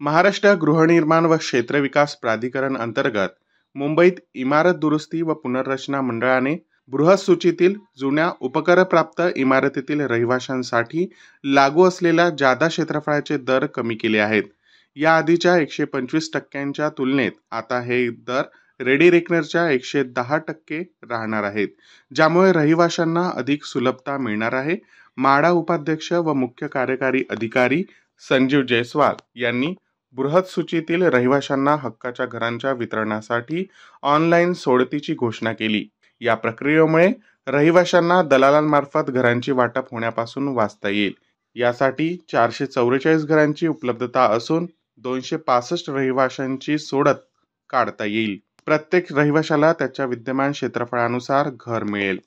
महाराष्ट्र गृहनिर्माण व क्षेत्र विकास प्राधिकरण अंतर्गत मुंबईत इमारत दुरुस्ती व पुनर्रचना मंडळाने बृहत सूचीतील जुन्या उपकरप्राप्त इमारतीतील रहिवाशांसाठी लागू असलेल्या जादा क्षेत्रफळाचे दर कमी केले आहेत. या आधीच्या 125% तुलनेत आता हे दर रेडी रेकनरच्या 110% राहणार आहेत, ज्यामुळे रहिवाशांना अधिक सुलभता मिळणार आहे. म्हाडा उपाध्यक्ष व मुख्य कार्यकारी अधिकारी संजीव जयस्वाल यांनी बृहत सूचीतील रहिवाशांना हक्काच्या घरांच्या वितरणासाठी ऑनलाईन सोडतीची घोषणा केली. या प्रक्रियेमुळे रहिवाशांना दलालांमार्फत घरांची वाटप होण्यापासून वाचता येईल. यासाठी 444 घरांची उपलब्धता असून 265 रहिवाशांची सोडत काढता येईल. प्रत्येक रहिवाशाला त्याच्या विद्यमान क्षेत्रफळानुसार घर मिळेल.